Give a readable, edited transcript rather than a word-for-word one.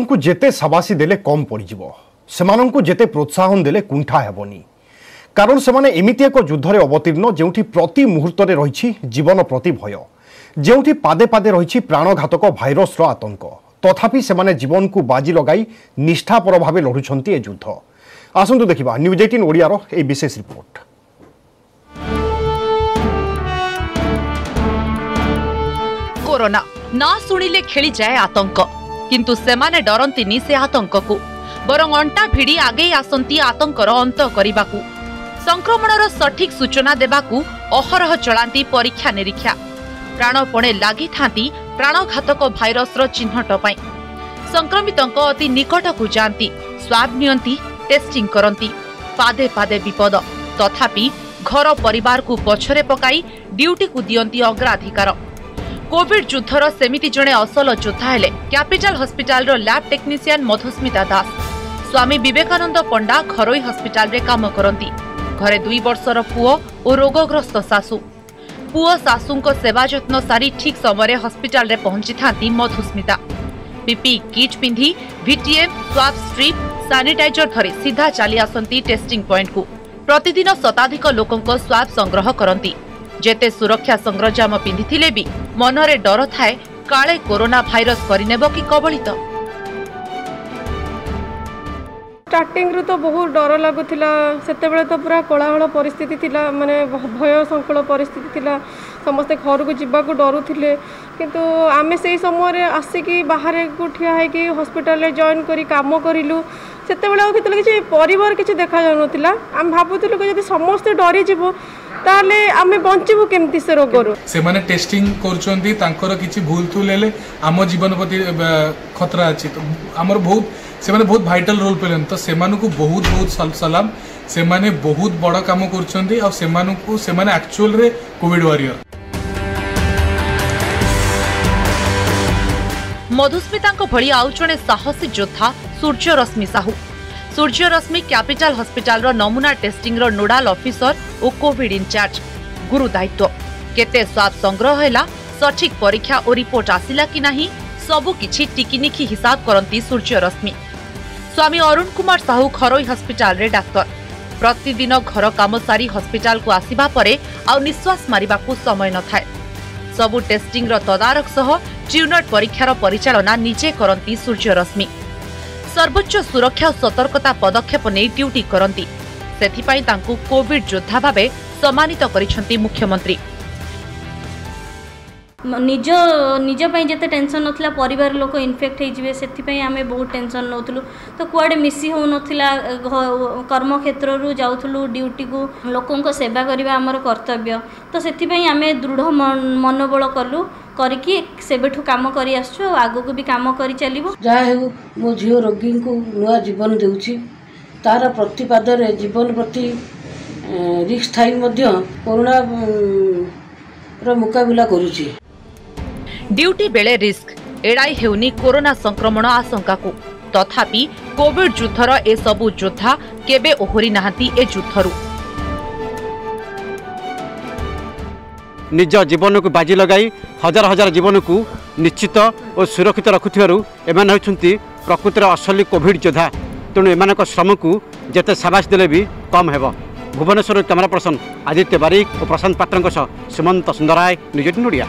को जेते सबासी देले कम पड़िजिवो सेमानंकु जेते प्रोत्साहन देले कुंठा हेबनी कारण सेमाने एमिति एक युद्धरे अवतीर्ण जेउठी प्रति मुहूर्तरे रहिछि जीवन प्रति भय जेउठी पादे पादे रहिछि प्राणघातक भाइरस रो आतंक तथापि सेमाने जीवन को बाजी लगाई निष्ठापर भावे लढुछंती ए युद्ध। आसंतु देखिबा न्यूज 18 ओडिया रो ए विशेष रिपोर्ट। कोरोना ना शुणिले खेली जाए आतंक किंतु सेमाने डरंतिनी से आतंक को बरं अंटा भिड़ी आगे आसंती आतंकर अंत करिबाकू संक्रमणर सठिक सूचना देबाकू अहरह चलांती परीक्षा निरीक्षा प्राणपणे लागि थांती प्राणघातक भाइरस रो चिन्हट पाई संक्रमितंक अति निकट को जानती स्वाब नियंती टेस्टिंग करंती पादे पादे विपद तथापि घर परिवार को पछरे पकाई ड्यूटी को दियंती अग्राधिकार। कोविड युद्धर सेमिति जणे असल योद्धा हेले कैपिटल हॉस्पिटल रो लैब टेक्नीशियन मधुस्मिता दास। स्वामी विवेकानंद पंडा घरोई हॉस्पिटल रे काम करंती। घरे 2 वर्षर पुओ और रोगग्रस्त सासू पुओ सासूंको सेवा जत्न सारी ठीक समय हॉस्पिटल रे पहुंची थांती मधुस्मिता। पीपी किट पिंधी वीटीएम स्वाब स्ट्रिप सैनिटाइजर धरी सीधा चली आसंती टेस्टिंग पॉइंट को प्रतिदिन शताधिक लोकंको स्वाब संग्रह करंती। जेते सुरक्षा संग्रजाम पिंधिथिले भी मनरे डर थाए काले कोरोना भाइरस करिनेबो कि कबलित। स्टार्टिंग रू तो बहुत डर लगुला से पूरा कोलाहल परिस्थिति थिला माने भय संकुल परिस्थिति थिला समस्ते घर को जीवाक डरुले किंतु आमे से समय आसिकी बाहर को ठिया है हॉस्पिटल जॉइन करी काम करूँ से किसी परिवार किसी देखा जाऊला आम भावुलु कि समस्ते डरी जीवो ताले आमे बंचबू केमती से रोगर से माने टेस्टिंग करछंती तांकर किछि भूल थुल लेले आम जीवन प्रति खतरा अछि तो हमर बहुत से माने बहुत वाइटल रोल प्ले तो से माने को बहुत बहुत सलाम से माने बहुत बड़ काम करछंती और से माने को से माने एक्चुअल रे कोविड वॉरियर। मधुस्मितांको भଳି आउ जणे साहसी योद्धा सूर्यरश्मि साहू। सूर्यरश्मि कैपिटल हॉस्पिटल रो नमूना टेस्टिंग रो नोडाल ऑफिसर और कोविड इंचार्ज गुरु दायित्व केते स्वाब संग्रह हैला सठिक परीक्षा और रिपोर्ट आसिला कि नाही सबु किछि टिकिनिखी हिसाब करंती सूर्यरश्मि। स्वामी अरुण कुमार साहू घरोई हॉस्पिटल रे डाक्टर प्रतिदिन घर काम सारी हॉस्पिटल को आसीबा परे आ निश्वास मारिबा को समय न थाए सबु टेस्टिंग रो तदारक सह ट्यूनट परीक्षार परिचालना निजे करंती सूर्यरश्मि। सर्वोच्च सुरक्षा और सतर्कता पदक्षेप नहीं ड्यूटी करंती सेथिपाई तांकु कोविड योद्धा भावे सम्मानित करिसेंती मुख्यमंत्री। निज निज पई जते टेंशन नथिला परिवार लोक इन्फेक्ट हे जिवे सेथिपाई आमे बहुत टेंशन नउतलु तो कुआडे मिसी हो नथिला कर्म क्षेत्र रु जाउथलु ड्यूटी को लोकन को सेवा करिवा हमर कर्तव्य तो सेथिपाई आमे दृढ़ मनोबल करलु करिकि सेबेठु काम करी आसछु आगो को भी काम करी चलिबो। जा हेउ मो झियो रोगी को नुआ जीवन देउछि तार प्रतिपाद रे जीवन प्रति रिस्क थाई मध्य कोरोना रो मुकाबिला करूछि। ड्यूटी बेले रिस्क एड़ाई हेउनी कोरोना संक्रमण आशंका को तथापि कोविड युद्धर ए सबु योद्धा केबे ओहरी नाहांती ए युद्धरु निज जीवन को बाजी लगाई हजार हजार जीवन को निश्चित और सुरक्षित रखुथिबारु एमान होउछंती प्रकृतिर असली कोविड योद्धा तेणु एमानक श्रम को जेते साबास देले भी कम हेबो। भुवनेश्वर कैमरा पर्सन आदित्य बारिक और प्रशांत पात्रଙ୍କ ସହ ସୁମନ୍ତ ସୁନ୍ଦରାୟ ନ୍ୟୁଜ୍ 18 ଓଡ଼ିଆ।